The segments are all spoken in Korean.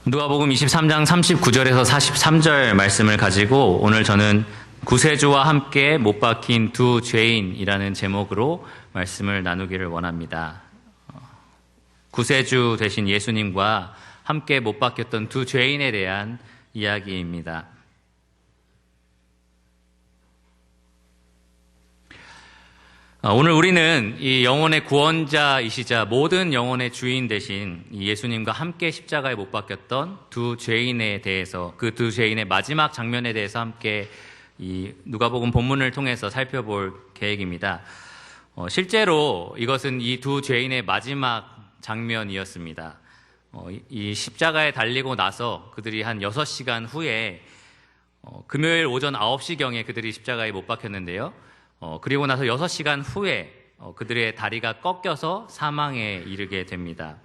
누가복음 23장 39절에서 43절 말씀을 가지고 오늘 저는 구세주와 함께 못 박힌 두 죄인이라는 제목으로 말씀을 나누기를 원합니다. 구세주 되신 예수님과 함께 못 박혔던 두 죄인에 대한 이야기입니다. 오늘 우리는 이 영혼의 구원자이시자 모든 영혼의 주인 되신 예수님과 함께 십자가에 못 박혔던 두 죄인에 대해서, 그 두 죄인의 마지막 장면에 대해서 함께 이 누가복음 본문을 통해서 살펴볼 계획입니다. 실제로 이것은 이 두 죄인의 마지막 장면이었습니다. 이 십자가에 달리고 나서 그들이 한 6시간 후에 금요일 오전 9시경에 그들이 십자가에 못 박혔는데요. 그리고 나서 6시간 후에 그들의 다리가 꺾여서 사망에 이르게 됩니다.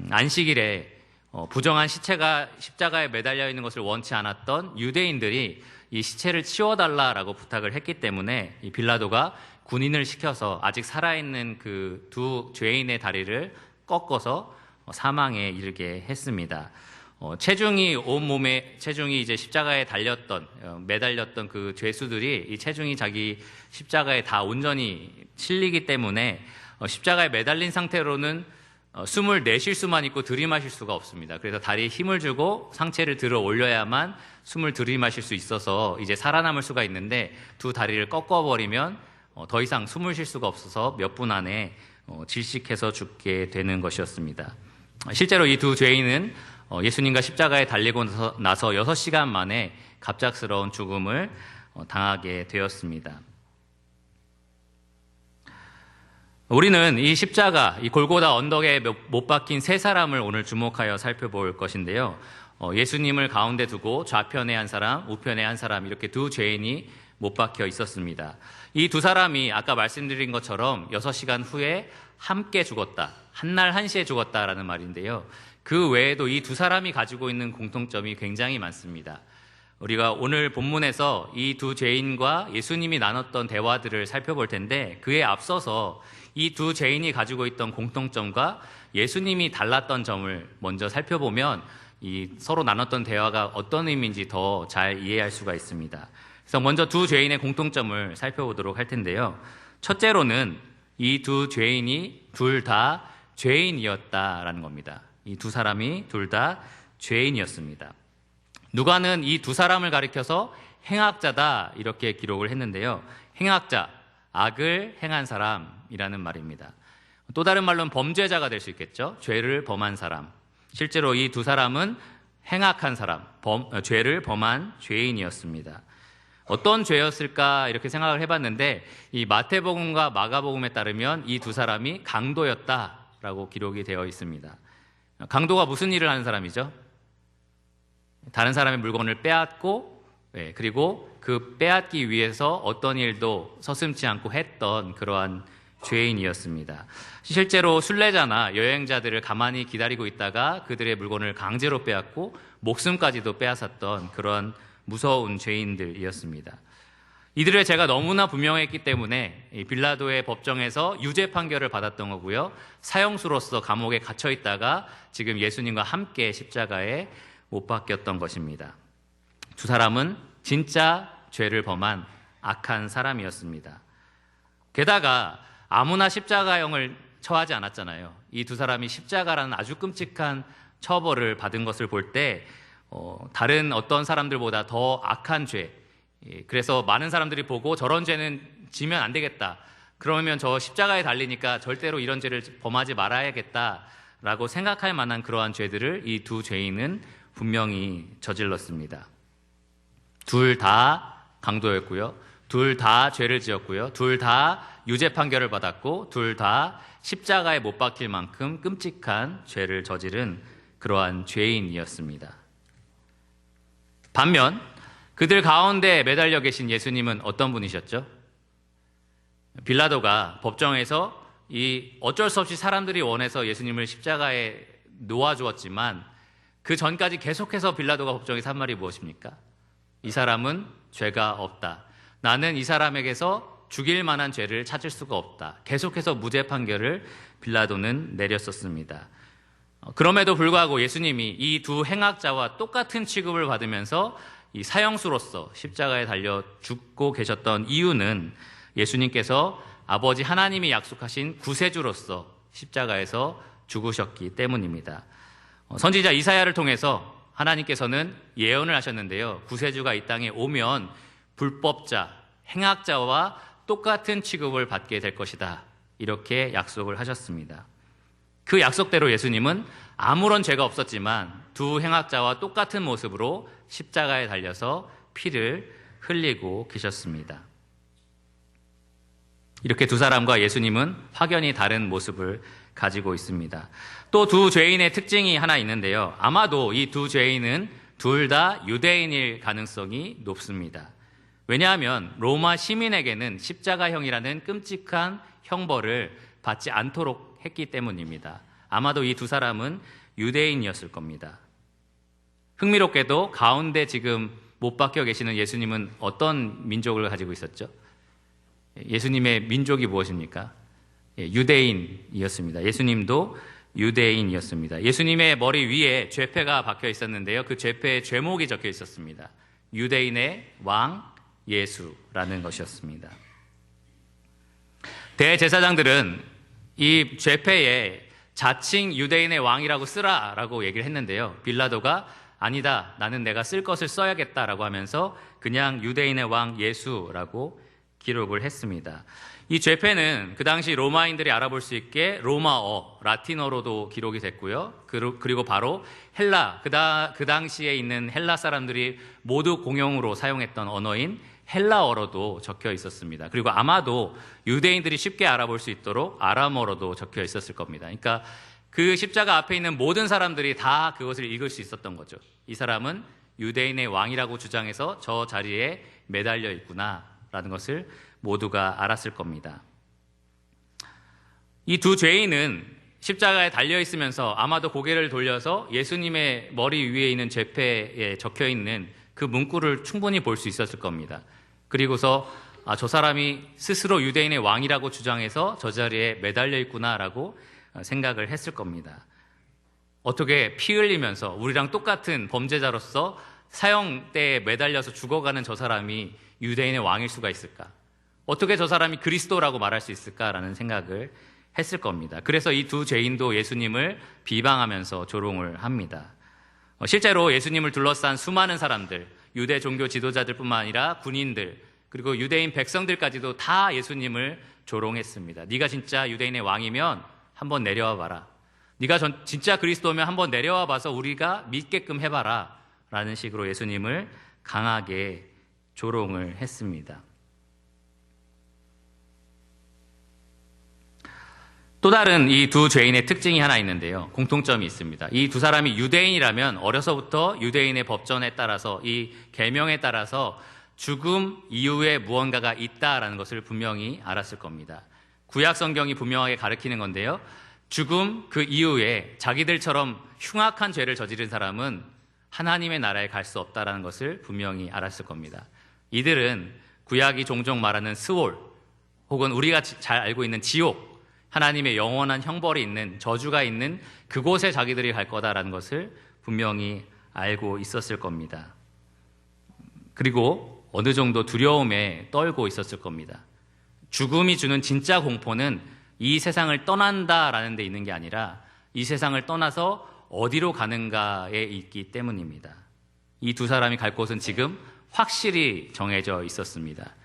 안식일에 부정한 시체가 십자가에 매달려 있는 것을 원치 않았던 유대인들이 이 시체를 치워달라라고 부탁을 했기 때문에 이 빌라도가 군인을 시켜서 아직 살아있는 그 두 죄인의 다리를 꺾어서 사망에 이르게 했습니다. 체중이 이제 십자가에 매달렸던 그 죄수들이 이 체중이 자기 십자가에 다 온전히 실리기 때문에 십자가에 매달린 상태로는 숨을 내쉴 수만 있고 들이마실 수가 없습니다. 그래서 다리에 힘을 주고 상체를 들어 올려야만 숨을 들이마실 수 있어서 이제 살아남을 수가 있는데, 두 다리를 꺾어버리면 더 이상 숨을 쉴 수가 없어서 몇 분 안에 질식해서 죽게 되는 것이었습니다. 실제로 이 두 죄인은 예수님과 십자가에 달리고 나서 6시간 만에 갑작스러운 죽음을 당하게 되었습니다. 우리는 이 십자가, 이 골고다 언덕에 못 박힌 세 사람을 오늘 주목하여 살펴볼 것인데요. 예수님을 가운데 두고 좌편에 한 사람, 우편에 한 사람, 이렇게 두 죄인이 못 박혀 있었습니다. 이 두 사람이 아까 말씀드린 것처럼 6시간 후에 함께 죽었다, 한날 한시에 죽었다라는 말인데요. 그 외에도 이 두 사람이 가지고 있는 공통점이 굉장히 많습니다. 우리가 오늘 본문에서 이 두 죄인과 예수님이 나눴던 대화들을 살펴볼 텐데, 그에 앞서서 이 두 죄인이 가지고 있던 공통점과 예수님이 달랐던 점을 먼저 살펴보면 이 서로 나눴던 대화가 어떤 의미인지 더 잘 이해할 수가 있습니다. 그래서 먼저 두 죄인의 공통점을 살펴보도록 할 텐데요. 첫째로는 이 두 죄인이 둘 다 죄인이었다라는 겁니다. 이 두 사람이 둘 다 죄인이었습니다. 누가는 이 두 사람을 가리켜서 행악자다 이렇게 기록을 했는데요. 행악자, 악을 행한 사람이라는 말입니다. 또 다른 말로는 범죄자가 될 수 있겠죠. 죄를 범한 사람. 실제로 이 두 사람은 행악한 사람, 죄를 범한 죄인이었습니다. 어떤 죄였을까 이렇게 생각을 해봤는데, 이 마태복음과 마가복음에 따르면 이 두 사람이 강도였다라고 기록이 되어 있습니다. 강도가 무슨 일을 하는 사람이죠? 다른 사람의 물건을 빼앗고, 그리고 그 빼앗기 위해서 어떤 일도 서슴지 않고 했던 그러한 죄인이었습니다. 실제로 순례자나 여행자들을 가만히 기다리고 있다가 그들의 물건을 강제로 빼앗고 목숨까지도 빼앗았던 그런 무서운 죄인들이었습니다. 이들의 죄가 너무나 분명했기 때문에 빌라도의 법정에서 유죄 판결을 받았던 거고요. 사형수로서 감옥에 갇혀 있다가 지금 예수님과 함께 십자가에 못 박혔던 것입니다. 두 사람은 진짜 죄를 범한 악한 사람이었습니다. 게다가 아무나 십자가형을 처하지 않았잖아요. 이 두 사람이 십자가라는 아주 끔찍한 처벌을 받은 것을 볼 때 다른 어떤 사람들보다 더 악한 죄, 그래서 많은 사람들이 보고 저런 죄는 지면 안 되겠다, 그러면 저 십자가에 달리니까 절대로 이런 죄를 범하지 말아야겠다라고 생각할 만한 그러한 죄들을 이 두 죄인은 분명히 저질렀습니다. 둘 다 강도였고요, 둘 다 죄를 지었고요, 둘 다 유죄 판결을 받았고, 둘 다 십자가에 못 박힐 만큼 끔찍한 죄를 저지른 그러한 죄인이었습니다. 반면 그들 가운데 매달려 계신 예수님은 어떤 분이셨죠? 빌라도가 법정에서 어쩔 수 없이 사람들이 원해서 예수님을 십자가에 놓아주었지만, 그 전까지 계속해서 빌라도가 법정에서 한 말이 무엇입니까? 이 사람은 죄가 없다. 나는 이 사람에게서 죽일 만한 죄를 찾을 수가 없다. 계속해서 무죄 판결을 빌라도는 내렸었습니다. 그럼에도 불구하고 예수님이 이 두 행악자와 똑같은 취급을 받으면서 이 사형수로서 십자가에 달려 죽고 계셨던 이유는 예수님께서 아버지 하나님이 약속하신 구세주로서 십자가에서 죽으셨기 때문입니다. 선지자 이사야를 통해서 하나님께서는 예언을 하셨는데요. 구세주가 이 땅에 오면 불법자, 행악자와 똑같은 취급을 받게 될 것이다. 이렇게 약속을 하셨습니다. 그 약속대로 예수님은 아무런 죄가 없었지만 두 행악자와 똑같은 모습으로 십자가에 달려서 피를 흘리고 계셨습니다. 이렇게 두 사람과 예수님은 확연히 다른 모습을 가지고 있습니다. 또 두 죄인의 특징이 하나 있는데요. 아마도 이 두 죄인은 둘 다 유대인일 가능성이 높습니다. 왜냐하면 로마 시민에게는 십자가형이라는 끔찍한 형벌을 받지 않도록 했기 때문입니다. 아마도 이 두 사람은 유대인이었을 겁니다. 흥미롭게도 가운데 지금 못 박혀 계시는 예수님은 어떤 민족을 가지고 있었죠? 예수님의 민족이 무엇입니까? 유대인이었습니다. 예수님도 유대인이었습니다. 예수님의 머리 위에 죄패가 박혀 있었는데요. 그 죄패에 죄목이 적혀 있었습니다. 유대인의 왕 예수라는 것이었습니다. 대제사장들은 이 죄패에 자칭 유대인의 왕이라고 쓰라라고 얘기를 했는데요. 빌라도가 아니다, 나는 내가 쓸 것을 써야겠다라고 하면서 그냥 유대인의 왕 예수라고 기록을 했습니다. 이 죄패는 그 당시 로마인들이 알아볼 수 있게 로마어, 라틴어로도 기록이 됐고요. 그리고 바로 헬라, 그 당시에 있는 헬라 사람들이 모두 공용으로 사용했던 언어인 헬라어로도 적혀 있었습니다. 그리고 아마도 유대인들이 쉽게 알아볼 수 있도록 아람어로도 적혀 있었을 겁니다. 그러니까 그 십자가 앞에 있는 모든 사람들이 다 그것을 읽을 수 있었던 거죠. 이 사람은 유대인의 왕이라고 주장해서 저 자리에 매달려 있구나라는 것을 모두가 알았을 겁니다. 이 두 죄인은 십자가에 달려 있으면서 아마도 고개를 돌려서 예수님의 머리 위에 있는 죄패에 적혀 있는 그 문구를 충분히 볼 수 있었을 겁니다. 그리고서 저 사람이 스스로 유대인의 왕이라고 주장해서 저 자리에 매달려 있구나라고 생각을 했을 겁니다. 어떻게 피 흘리면서 우리랑 똑같은 범죄자로서 사형대에 매달려서 죽어가는 저 사람이 유대인의 왕일 수가 있을까? 어떻게 저 사람이 그리스도라고 말할 수 있을까라는 생각을 했을 겁니다. 그래서 이 두 죄인도 예수님을 비방하면서 조롱을 합니다. 실제로 예수님을 둘러싼 수많은 사람들, 유대 종교 지도자들뿐만 아니라 군인들, 그리고 유대인 백성들까지도 다 예수님을 조롱했습니다. 네가 진짜 유대인의 왕이면 한번 내려와 봐라. 네가 진짜 그리스도면 한번 내려와 봐서 우리가 믿게끔 해봐라. 라는 식으로 예수님을 강하게 조롱을 했습니다. 또 다른 이 두 죄인의 특징이 하나 있는데요. 공통점이 있습니다. 이 두 사람이 유대인이라면 어려서부터 유대인의 법전에 따라서 이 계명에 따라서 죽음 이후에 무언가가 있다라는 것을 분명히 알았을 겁니다. 구약 성경이 분명하게 가르치는 건데요. 죽음 그 이후에 자기들처럼 흉악한 죄를 저지른 사람은 하나님의 나라에 갈 수 없다라는 것을 분명히 알았을 겁니다. 이들은 구약이 종종 말하는 스올 혹은 우리가 잘 알고 있는 지옥, 하나님의 영원한 형벌이 있는, 저주가 있는 그곳에 자기들이 갈 거다라는 것을 분명히 알고 있었을 겁니다. 그리고 어느 정도 두려움에 떨고 있었을 겁니다. 죽음이 주는 진짜 공포는 이 세상을 떠난다라는 데 있는 게 아니라 이 세상을 떠나서 어디로 가는가에 있기 때문입니다. 이 두 사람이 갈 곳은 지금 확실히 정해져 있었습니다.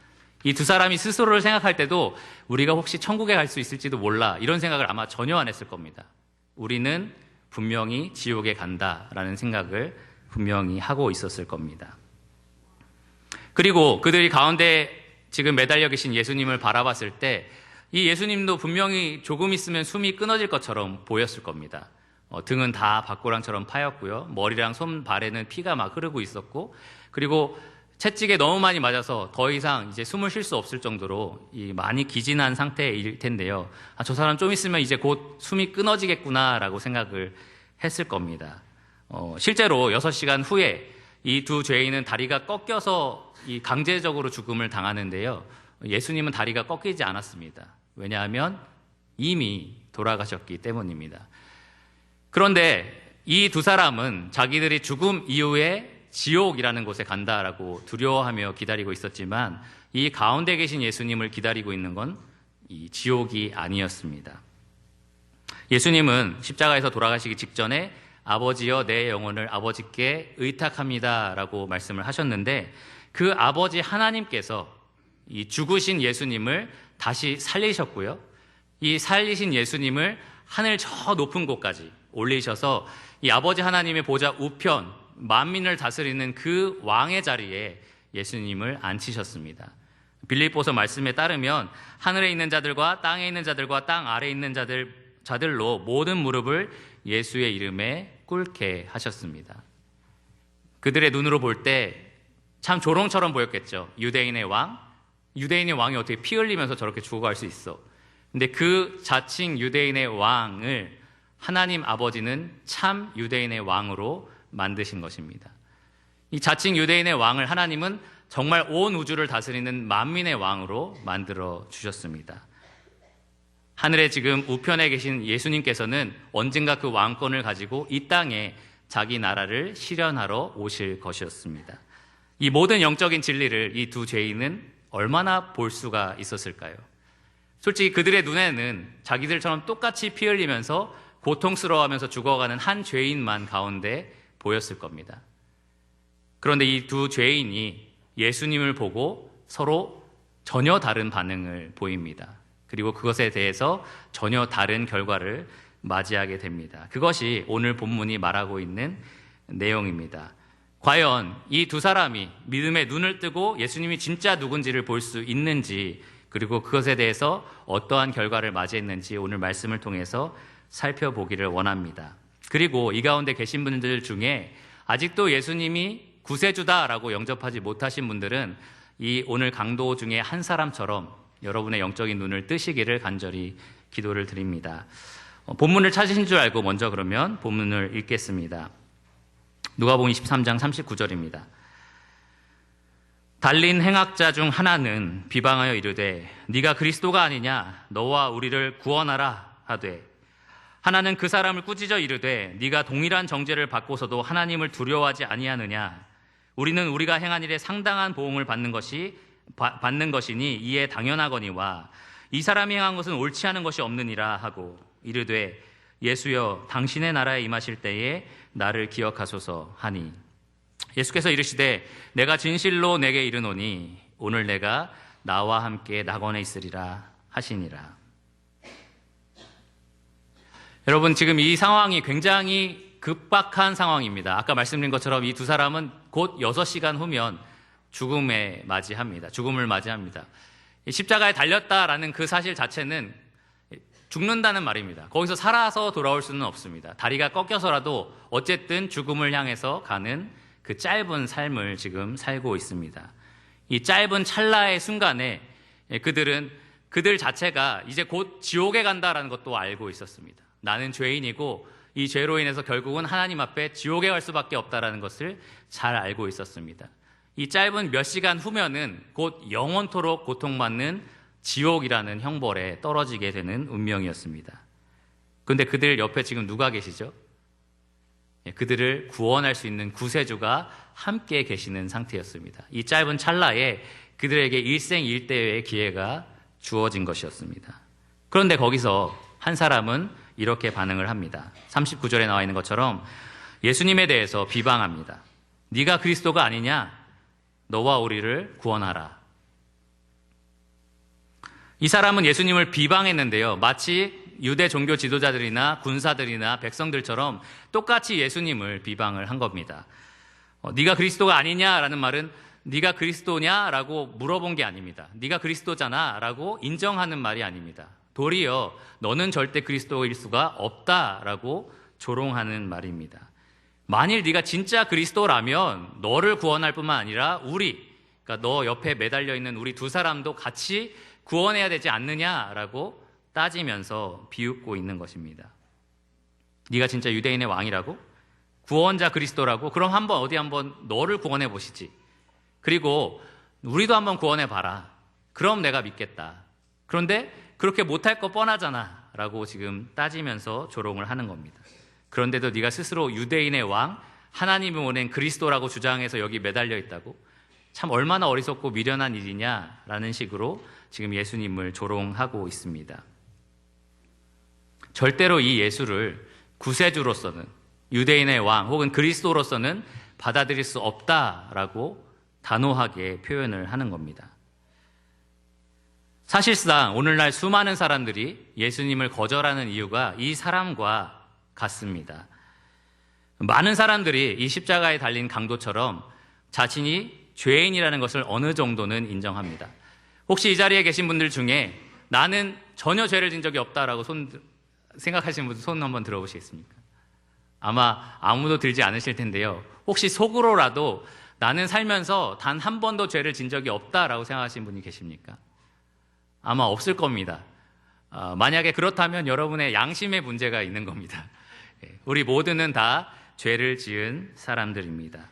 이 두 사람이 스스로를 생각할 때도 우리가 혹시 천국에 갈 수 있을지도 몰라, 이런 생각을 아마 전혀 안 했을 겁니다. 우리는 분명히 지옥에 간다라는 생각을 분명히 하고 있었을 겁니다. 그리고 그들이 가운데 지금 매달려 계신 예수님을 바라봤을 때 이 예수님도 분명히 조금 있으면 숨이 끊어질 것처럼 보였을 겁니다. 등은 다 박고랑처럼 파였고요. 머리랑 손발에는 피가 막 흐르고 있었고, 그리고 채찍에 너무 많이 맞아서 더 이상 이제 숨을 쉴 수 없을 정도로 많이 기진한 상태일 텐데요. 저 사람 좀 있으면 이제 곧 숨이 끊어지겠구나라고 생각을 했을 겁니다. 실제로 6시간 후에 이 두 죄인은 다리가 꺾여서 강제적으로 죽음을 당하는데요. 예수님은 다리가 꺾이지 않았습니다. 왜냐하면 이미 돌아가셨기 때문입니다. 그런데 이 두 사람은 자기들이 죽음 이후에 지옥이라는 곳에 간다라고 두려워하며 기다리고 있었지만 이 가운데 계신 예수님을 기다리고 있는 건 이 지옥이 아니었습니다. 예수님은 십자가에서 돌아가시기 직전에 아버지여 내 영혼을 아버지께 의탁합니다라고 말씀을 하셨는데 그 아버지 하나님께서 이 죽으신 예수님을 다시 살리셨고요. 이 살리신 예수님을 하늘 저 높은 곳까지 올리셔서 이 아버지 하나님의 보좌 우편 만민을 다스리는 그 왕의 자리에 예수님을 앉히셨습니다. 빌립보서 말씀에 따르면 하늘에 있는 자들과 땅에 있는 자들과 땅 아래에 있는 자들로 모든 무릎을 예수의 이름에 꿇게 하셨습니다. 그들의 눈으로 볼 때 참 조롱처럼 보였겠죠. 유대인의 왕이 어떻게 피 흘리면서 저렇게 죽어갈 수 있어. 근데 그 자칭 유대인의 왕을 하나님 아버지는 참 유대인의 왕으로 만드신 것입니다. 이 자칭 유대인의 왕을 하나님은 정말 온 우주를 다스리는 만민의 왕으로 만들어 주셨습니다. 하늘에 지금 우편에 계신 예수님께서는 언젠가 그 왕권을 가지고 이 땅에 자기 나라를 실현하러 오실 것이었습니다. 이 모든 영적인 진리를 이 두 죄인은 얼마나 볼 수가 있었을까요? 솔직히 그들의 눈에는 자기들처럼 똑같이 피 흘리면서 고통스러워하면서 죽어가는 한 죄인만 가운데 보였을 겁니다. 그런데 이 두 죄인이 예수님을 보고 서로 전혀 다른 반응을 보입니다. 그리고 그것에 대해서 전혀 다른 결과를 맞이하게 됩니다. 그것이 오늘 본문이 말하고 있는 내용입니다. 과연 이 두 사람이 믿음의 눈을 뜨고 예수님이 진짜 누군지를 볼 수 있는지, 그리고 그것에 대해서 어떠한 결과를 맞이했는지 오늘 말씀을 통해서 살펴보기를 원합니다. 그리고 이 가운데 계신 분들 중에 아직도 예수님이 구세주다라고 영접하지 못하신 분들은 이 오늘 강도 중에 한 사람처럼 여러분의 영적인 눈을 뜨시기를 간절히 기도를 드립니다. 본문을 찾으신 줄 알고 먼저 그러면 본문을 읽겠습니다. 누가복음 23장 39절입니다. 달린 행악자 중 하나는 비방하여 이르되 네가 그리스도가 아니냐 너와 우리를 구원하라 하되 하나는 그 사람을 꾸짖어 이르되 네가 동일한 정죄를 받고서도 하나님을 두려워하지 아니하느냐 우리는 우리가 행한 일에 상당한 보응을 받는 것이니 이에 당연하거니와 이 사람이 행한 것은 옳지 않은 것이 없느니라 하고 이르되 예수여 당신의 나라에 임하실 때에 나를 기억하소서 하니 예수께서 이르시되 내가 진실로 내게 이르노니 오늘 내가 나와 함께 낙원에 있으리라 하시니라. 여러분 지금 이 상황이 굉장히 급박한 상황입니다. 아까 말씀드린 것처럼 이 두 사람은 곧 6시간 후면 죽음을 맞이합니다. 십자가에 달렸다라는 그 사실 자체는 죽는다는 말입니다. 거기서 살아서 돌아올 수는 없습니다. 다리가 꺾여서라도 어쨌든 죽음을 향해서 가는 그 짧은 삶을 지금 살고 있습니다. 이 짧은 찰나의 순간에 그들 자체가 이제 곧 지옥에 간다라는 것도 알고 있었습니다. 나는 죄인이고 이 죄로 인해서 결국은 하나님 앞에 지옥에 갈 수밖에 없다라는 것을 잘 알고 있었습니다. 이 짧은 몇 시간 후면은 곧 영원토록 고통받는 지옥이라는 형벌에 떨어지게 되는 운명이었습니다. 그런데 그들 옆에 지금 누가 계시죠? 그들을 구원할 수 있는 구세주가 함께 계시는 상태였습니다. 이 짧은 찰나에 그들에게 일생일대의 기회가 주어진 것이었습니다. 그런데 거기서 한 사람은 이렇게 반응을 합니다. 39절에 나와 있는 것처럼 예수님에 대해서 비방합니다. 네가 그리스도가 아니냐? 너와 우리를 구원하라. 이 사람은 예수님을 비방했는데요. 마치 유대 종교 지도자들이나 군사들이나 백성들처럼 똑같이 예수님을 비방을 한 겁니다. 네가 그리스도가 아니냐라는 말은 네가 그리스도냐라고 물어본 게 아닙니다. 네가 그리스도잖아라고 인정하는 말이 아닙니다. 도리어 너는 절대 그리스도일 수가 없다라고 조롱하는 말입니다. 만일 네가 진짜 그리스도라면 너를 구원할 뿐만 아니라 그러니까 너 옆에 매달려 있는 우리 두 사람도 같이 구원해야 되지 않느냐라고 따지면서 비웃고 있는 것입니다. 네가 진짜 유대인의 왕이라고? 구원자 그리스도라고? 그럼 어디 한번 너를 구원해 보시지. 그리고 우리도 한번 구원해 봐라. 그럼 내가 믿겠다. 그런데 그렇게 못할 거 뻔하잖아 라고 지금 따지면서 조롱을 하는 겁니다. 그런데도 네가 스스로 유대인의 왕, 하나님이 보낸 그리스도라고 주장해서 여기 매달려 있다고? 참 얼마나 어리석고 미련한 일이냐라는 식으로 지금 예수님을 조롱하고 있습니다. 절대로 이 예수를 구세주로서는, 유대인의 왕 혹은 그리스도로서는 받아들일 수 없다라고 단호하게 표현을 하는 겁니다. 사실상 오늘날 수많은 사람들이 예수님을 거절하는 이유가 이 사람과 같습니다. 많은 사람들이 이 십자가에 달린 강도처럼 자신이 죄인이라는 것을 어느 정도는 인정합니다. 혹시 이 자리에 계신 분들 중에 나는 전혀 죄를 진 적이 없다라고 생각하시는 분들 손 한번 들어보시겠습니까? 아마 아무도 들지 않으실 텐데요. 혹시 속으로라도 나는 살면서 단 한 번도 죄를 진 적이 없다라고 생각하시는 분이 계십니까? 아마 없을 겁니다. 만약에 그렇다면 여러분의 양심의 문제가 있는 겁니다. 우리 모두는 다 죄를 지은 사람들입니다.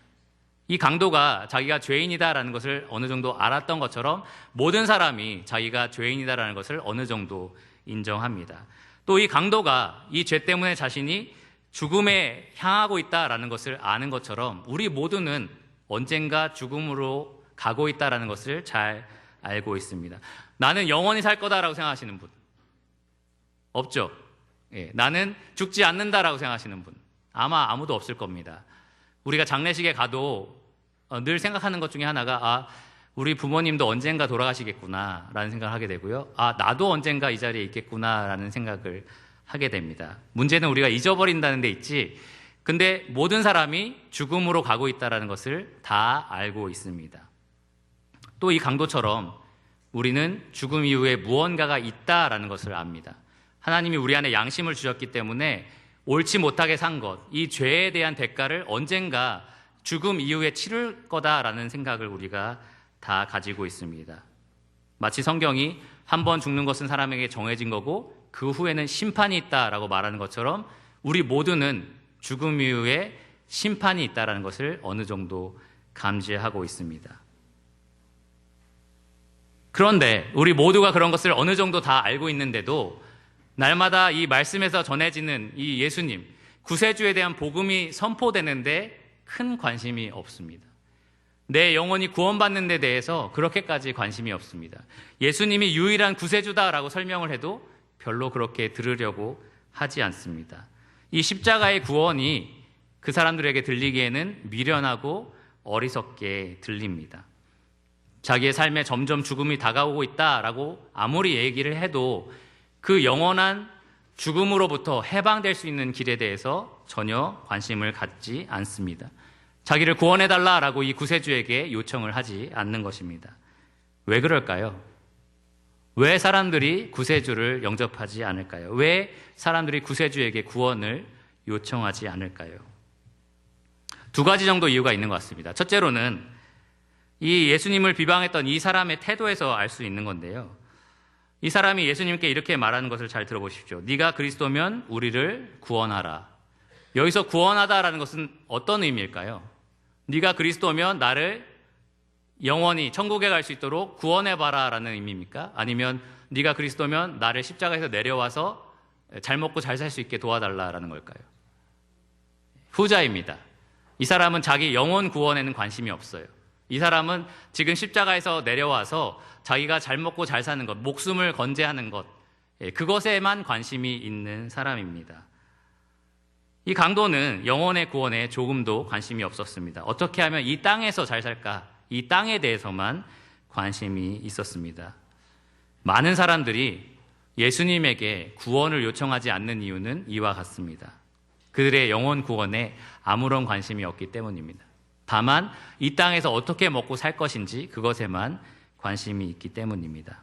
이 강도가 자기가 죄인이다라는 것을 어느 정도 알았던 것처럼 모든 사람이 자기가 죄인이다라는 것을 어느 정도 인정합니다. 또 이 강도가 이 죄 때문에 자신이 죽음에 향하고 있다라는 것을 아는 것처럼 우리 모두는 언젠가 죽음으로 가고 있다라는 것을 잘 알고 있습니다. 나는 영원히 살 거다라고 생각하시는 분 없죠? 나는 죽지 않는다라고 생각하시는 분 아마 아무도 없을 겁니다. 우리가 장례식에 가도 늘 생각하는 것 중에 하나가 우리 부모님도 언젠가 돌아가시겠구나 라는 생각을 하게 되고요. 나도 언젠가 이 자리에 있겠구나 라는 생각을 하게 됩니다. 문제는 우리가 잊어버린다는 데 있지, 근데 모든 사람이 죽음으로 가고 있다는 것을 다 알고 있습니다. 또 이 강도처럼 우리는 죽음 이후에 무언가가 있다라는 것을 압니다. 하나님이 우리 안에 양심을 주셨기 때문에 옳지 못하게 산 것, 이 죄에 대한 대가를 언젠가 죽음 이후에 치를 거다라는 생각을 우리가 다 가지고 있습니다. 마치 성경이 한 번 죽는 것은 사람에게 정해진 거고 그 후에는 심판이 있다라고 말하는 것처럼 우리 모두는 죽음 이후에 심판이 있다라는 것을 어느 정도 감지하고 있습니다. 그런데 우리 모두가 그런 것을 어느 정도 다 알고 있는데도 날마다 이 말씀에서 전해지는 이 예수님, 구세주에 대한 복음이 선포되는데 큰 관심이 없습니다. 내 영혼이 구원받는 데 대해서 그렇게까지 관심이 없습니다. 예수님이 유일한 구세주다라고 설명을 해도 별로 그렇게 들으려고 하지 않습니다. 이 십자가의 구원이 그 사람들에게 들리기에는 미련하고 어리석게 들립니다. 자기의 삶에 점점 죽음이 다가오고 있다라고 아무리 얘기를 해도 그 영원한 죽음으로부터 해방될 수 있는 길에 대해서 전혀 관심을 갖지 않습니다. 자기를 구원해달라라고 이 구세주에게 요청을 하지 않는 것입니다. 왜 그럴까요? 왜 사람들이 구세주를 영접하지 않을까요? 왜 사람들이 구세주에게 구원을 요청하지 않을까요? 두 가지 정도 이유가 있는 것 같습니다. 첫째로는 이 예수님을 비방했던 이 사람의 태도에서 알 수 있는 건데요. 이 사람이 예수님께 이렇게 말하는 것을 잘 들어보십시오. 네가 그리스도면 우리를 구원하라. 여기서 구원하다라는 것은 어떤 의미일까요? 네가 그리스도면 나를 영원히 천국에 갈 수 있도록 구원해봐라 라는 의미입니까? 아니면 네가 그리스도면 나를 십자가에서 내려와서 잘 먹고 잘 살 수 있게 도와달라라는 걸까요? 후자입니다. 이 사람은 자기 영혼 구원에는 관심이 없어요. 이 사람은 지금 십자가에서 내려와서 자기가 잘 먹고 잘 사는 것, 목숨을 건재하는 것, 그것에만 관심이 있는 사람입니다. 이 강도는 영혼의 구원에 조금도 관심이 없었습니다. 어떻게 하면 이 땅에서 잘 살까? 이 땅에 대해서만 관심이 있었습니다. 많은 사람들이 예수님에게 구원을 요청하지 않는 이유는 이와 같습니다. 그들의 영혼 구원에 아무런 관심이 없기 때문입니다. 다만 이 땅에서 어떻게 먹고 살 것인지 그것에만 관심이 있기 때문입니다.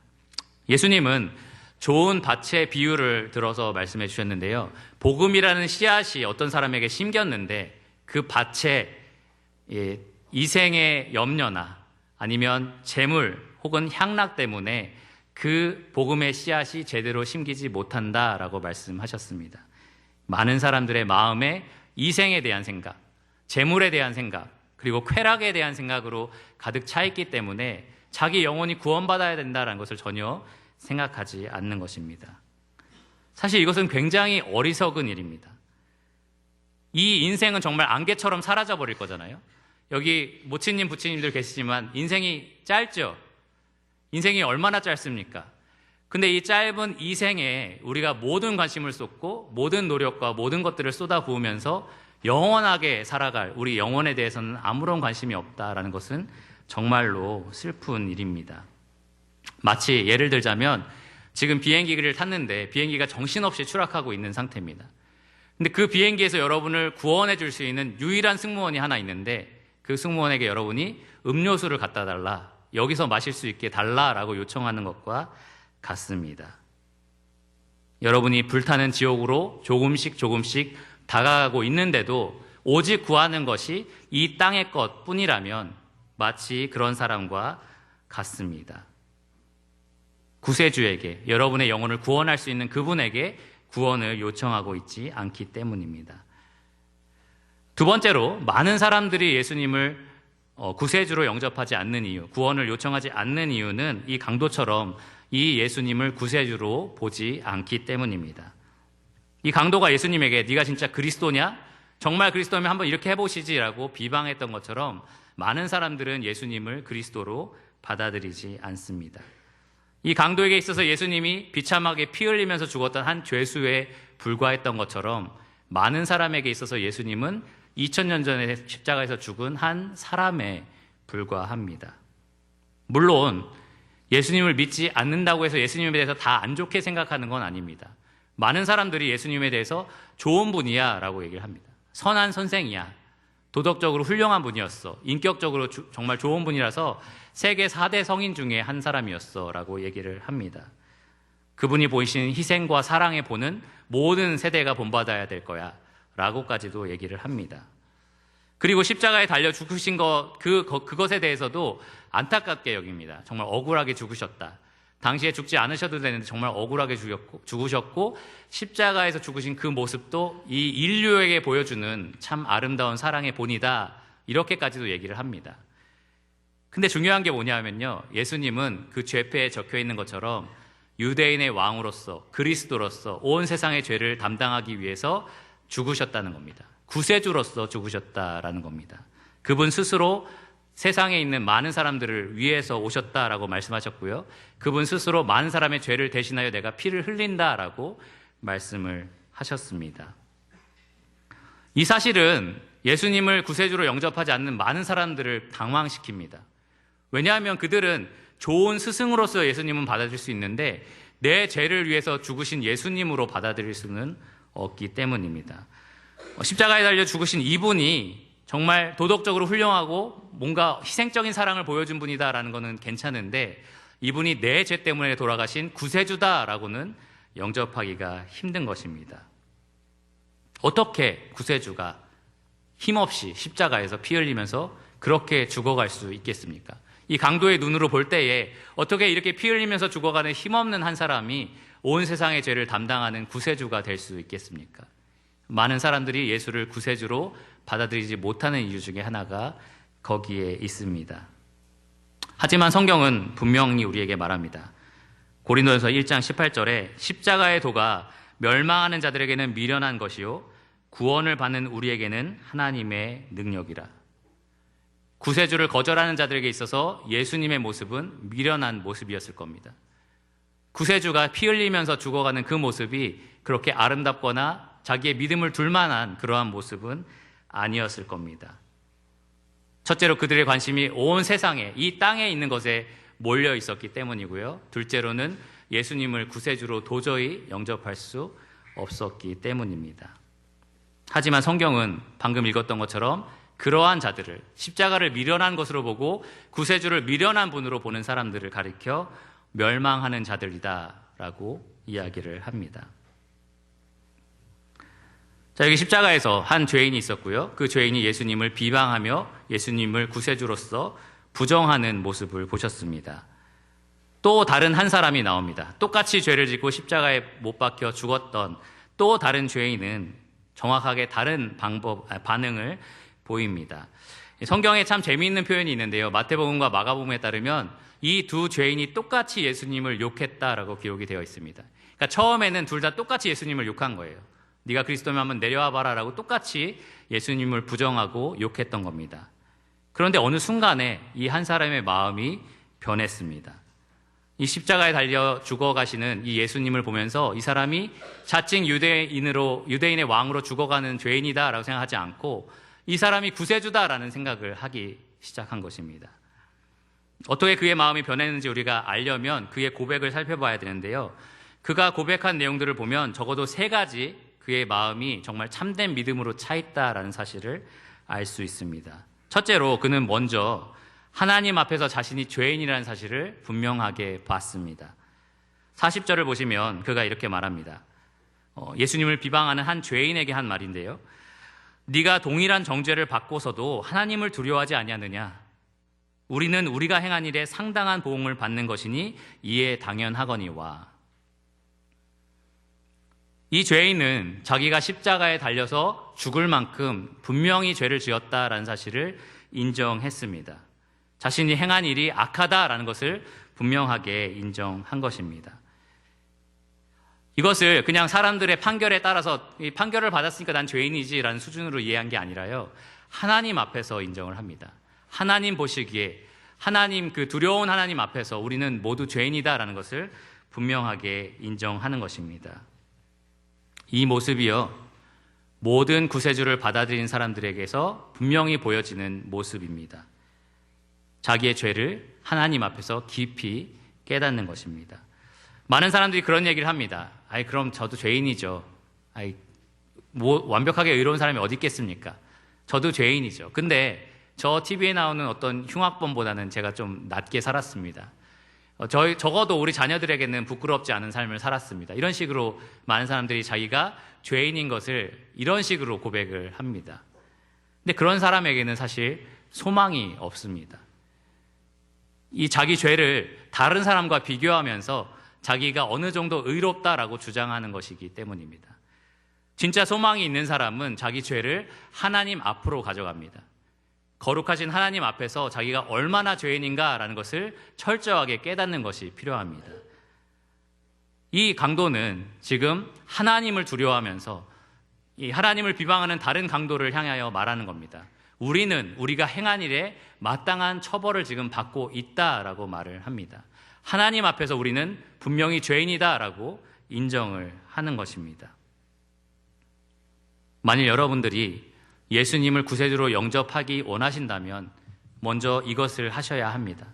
예수님은 좋은 밭의 비유를 들어서 말씀해 주셨는데요. 복음이라는 씨앗이 어떤 사람에게 심겼는데 그 밭에 이생의 염려나 아니면 재물 혹은 향락 때문에 그 복음의 씨앗이 제대로 심기지 못한다라고 말씀하셨습니다. 많은 사람들의 마음에 이생에 대한 생각, 재물에 대한 생각, 그리고 쾌락에 대한 생각으로 가득 차 있기 때문에 자기 영혼이 구원받아야 된다는 것을 전혀 생각하지 않는 것입니다. 사실 이것은 굉장히 어리석은 일입니다. 이 인생은 정말 안개처럼 사라져 버릴 거잖아요. 여기 모친님, 부친님들 계시지만 인생이 짧죠? 인생이 얼마나 짧습니까? 근데 이 짧은 이 생에 우리가 모든 관심을 쏟고 모든 노력과 모든 것들을 쏟아부으면서 영원하게 살아갈 우리 영혼에 대해서는 아무런 관심이 없다라는 것은 정말로 슬픈 일입니다. 마치 예를 들자면 지금 비행기를 탔는데 비행기가 정신없이 추락하고 있는 상태입니다. 근데 그 비행기에서 여러분을 구원해 줄 수 있는 유일한 승무원이 하나 있는데 그 승무원에게 여러분이 음료수를 갖다 달라, 여기서 마실 수 있게 달라라고 요청하는 것과 같습니다. 여러분이 불타는 지옥으로 조금씩 다가가고 있는데도 오직 구하는 것이 이 땅의 것뿐이라면 마치 그런 사람과 같습니다. 구세주에게, 여러분의 영혼을 구원할 수 있는 그분에게 구원을 요청하고 있지 않기 때문입니다. 두 번째로, 많은 사람들이 예수님을 구세주로 영접하지 않는 이유, 구원을 요청하지 않는 이유는 이 강도처럼 이 예수님을 구세주로 보지 않기 때문입니다. 이 강도가 예수님에게 네가 진짜 그리스도냐? 정말 그리스도면 한번 이렇게 해보시지라고 비방했던 것처럼 많은 사람들은 예수님을 그리스도로 받아들이지 않습니다. 이 강도에게 있어서 예수님이 비참하게 피 흘리면서 죽었던 한 죄수에 불과했던 것처럼 많은 사람에게 있어서 예수님은 2000년 전에 십자가에서 죽은 한 사람에 불과합니다. 물론 예수님을 믿지 않는다고 해서 예수님에 대해서 다 안 좋게 생각하는 건 아닙니다. 많은 사람들이 예수님에 대해서 좋은 분이야 라고 얘기를 합니다. 선한 선생이야, 도덕적으로 훌륭한 분이었어, 인격적으로 정말 좋은 분이라서 세계 4대 성인 중에 한 사람이었어 라고 얘기를 합니다. 그분이 보이신 희생과 사랑의 본은 모든 세대가 본받아야 될 거야 라고까지도 얘기를 합니다. 그리고 십자가에 달려 죽으신 그것에 대해서도 안타깝게 여깁니다. 정말 억울하게 죽으셨다. 당시에 죽지 않으셔도 되는데 정말 억울하게 죽으셨고 십자가에서 죽으신 그 모습도 이 인류에게 보여주는 참 아름다운 사랑의 본이다, 이렇게까지도 얘기를 합니다. 근데 중요한 게 뭐냐면요, 예수님은 그 죄패에 적혀있는 것처럼 유대인의 왕으로서, 그리스도로서 온 세상의 죄를 담당하기 위해서 죽으셨다는 겁니다. 구세주로서 죽으셨다라는 겁니다. 그분 스스로 세상에 있는 많은 사람들을 위해서 오셨다라고 말씀하셨고요. 그분 스스로 많은 사람의 죄를 대신하여 내가 피를 흘린다라고 말씀을 하셨습니다. 이 사실은 예수님을 구세주로 영접하지 않는 많은 사람들을 당황시킵니다. 왜냐하면 그들은 좋은 스승으로서 예수님은 받아들일 수 있는데 내 죄를 위해서 죽으신 예수님으로 받아들일 수는 없기 때문입니다. 십자가에 달려 죽으신 이분이 정말 도덕적으로 훌륭하고 뭔가 희생적인 사랑을 보여준 분이다라는 것은 괜찮은데 이분이 내 죄 때문에 돌아가신 구세주다라고는 영접하기가 힘든 것입니다. 어떻게 구세주가 힘없이 십자가에서 피 흘리면서 그렇게 죽어갈 수 있겠습니까? 이 강도의 눈으로 볼 때에 어떻게 이렇게 피 흘리면서 죽어가는 힘없는 한 사람이 온 세상의 죄를 담당하는 구세주가 될 수 있겠습니까? 많은 사람들이 예수를 구세주로 받아들이지 못하는 이유 중에 하나가 거기에 있습니다. 하지만 성경은 분명히 우리에게 말합니다. 고린도전서 1장 18절에 십자가의 도가 멸망하는 자들에게는 미련한 것이요 구원을 받는 우리에게는 하나님의 능력이라. 구세주를 거절하는 자들에게 있어서 예수님의 모습은 미련한 모습이었을 겁니다. 구세주가 피 흘리면서 죽어가는 그 모습이 그렇게 아름답거나 자기의 믿음을 둘 만한 그러한 모습은 아니었을 겁니다. 첫째로 그들의 관심이 온 세상에, 이 땅에 있는 것에 몰려 있었기 때문이고요. 둘째로는 예수님을 구세주로 도저히 영접할 수 없었기 때문입니다. 하지만 성경은 방금 읽었던 것처럼 그러한 자들을, 십자가를 미련한 것으로 보고 구세주를 미련한 분으로 보는 사람들을 가리켜 멸망하는 자들이다라고 이야기를 합니다. 자, 여기 십자가에서 한 죄인이 있었고요. 그 죄인이 예수님을 비방하며 예수님을 구세주로서 부정하는 모습을 보셨습니다. 또 다른 한 사람이 나옵니다. 똑같이 죄를 짓고 십자가에 못 박혀 죽었던 또 다른 죄인은 정확하게 다른 반응을 보입니다. 성경에 참 재미있는 표현이 있는데요. 마태복음과 마가복음에 따르면 이 두 죄인이 똑같이 예수님을 욕했다라고 기록이 되어 있습니다. 그러니까 처음에는 둘 다 똑같이 예수님을 욕한 거예요. 네가 그리스도면 한번 내려와 봐라 라고 똑같이 예수님을 부정하고 욕했던 겁니다. 그런데 어느 순간에 이 한 사람의 마음이 변했습니다. 이 십자가에 달려 죽어가시는 이 예수님을 보면서 이 사람이 자칭 유대인의 왕으로 죽어가는 죄인이다라고 생각하지 않고 이 사람이 구세주다라는 생각을 하기 시작한 것입니다. 어떻게 그의 마음이 변했는지 우리가 알려면 그의 고백을 살펴봐야 되는데요. 그가 고백한 내용들을 보면 적어도 3가지 그의 마음이 정말 참된 믿음으로 차 있다라는 사실을 알 수 있습니다. 첫째로 그는 먼저 하나님 앞에서 자신이 죄인이라는 사실을 분명하게 봤습니다. 40절을 보시면 그가 이렇게 말합니다. 예수님을 비방하는 한 죄인에게 한 말인데요. 네가 동일한 정죄를 받고서도 하나님을 두려워하지 아니하느냐? 우리는 우리가 행한 일에 상당한 보응을 받는 것이니 이에 당연하거니와. 이 죄인은 자기가 십자가에 달려서 죽을 만큼 분명히 죄를 지었다라는 사실을 인정했습니다. 자신이 행한 일이 악하다라는 것을 분명하게 인정한 것입니다. 이것을 그냥 사람들의 판결에 따라서 이 판결을 받았으니까 난 죄인이지라는 수준으로 이해한 게 아니라요. 하나님 앞에서 인정을 합니다. 하나님 보시기에 하나님 그 두려운 하나님 앞에서 우리는 모두 죄인이다라는 것을 분명하게 인정하는 것입니다. 이 모습이요, 모든 구세주를 받아들인 사람들에게서 분명히 보여지는 모습입니다. 자기의 죄를 하나님 앞에서 깊이 깨닫는 것입니다. 많은 사람들이 그런 얘기를 합니다. 그럼 저도 죄인이죠. 완벽하게 의로운 사람이 어디 있겠습니까? 저도 죄인이죠. 근데 저 TV에 나오는 어떤 흉악범보다는 제가 좀 낫게 살았습니다. 적어도 우리 자녀들에게는 부끄럽지 않은 삶을 살았습니다. 이런 식으로 많은 사람들이 자기가 죄인인 것을 이런 식으로 고백을 합니다. 근데 그런 사람에게는 사실 소망이 없습니다. 이 자기 죄를 다른 사람과 비교하면서 자기가 어느 정도 의롭다라고 주장하는 것이기 때문입니다. 진짜 소망이 있는 사람은 자기 죄를 하나님 앞으로 가져갑니다. 거룩하신 하나님 앞에서 자기가 얼마나 죄인인가라는 것을 철저하게 깨닫는 것이 필요합니다. 이 강도는 지금 하나님을 두려워하면서 이 하나님을 비방하는 다른 강도를 향하여 말하는 겁니다. 우리는 우리가 행한 일에 마땅한 처벌을 지금 받고 있다라고 말을 합니다. 하나님 앞에서 우리는 분명히 죄인이다라고 인정을 하는 것입니다. 만일 여러분들이 예수님을 구세주로 영접하기 원하신다면 먼저 이것을 하셔야 합니다.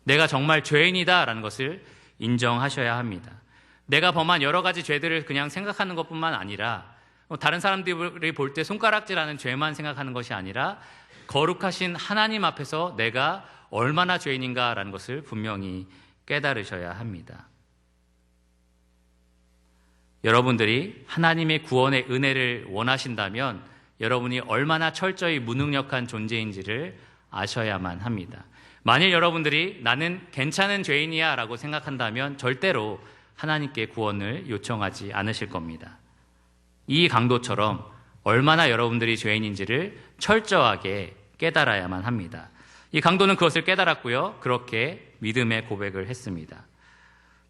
내가 정말 죄인이다라는 것을 인정하셔야 합니다. 내가 범한 여러 가지 죄들을 그냥 생각하는 것뿐만 아니라 다른 사람들이 볼 때 손가락질하는 죄만 생각하는 것이 아니라 거룩하신 하나님 앞에서 내가 얼마나 죄인인가라는 것을 분명히 깨달으셔야 합니다. 여러분들이 하나님의 구원의 은혜를 원하신다면 여러분이 얼마나 철저히 무능력한 존재인지를 아셔야만 합니다. 만일 여러분들이 나는 괜찮은 죄인이야 라고 생각한다면 절대로 하나님께 구원을 요청하지 않으실 겁니다. 이 강도처럼 얼마나 여러분들이 죄인인지를 철저하게 깨달아야만 합니다. 이 강도는 그것을 깨달았고요. 그렇게 믿음의 고백을 했습니다.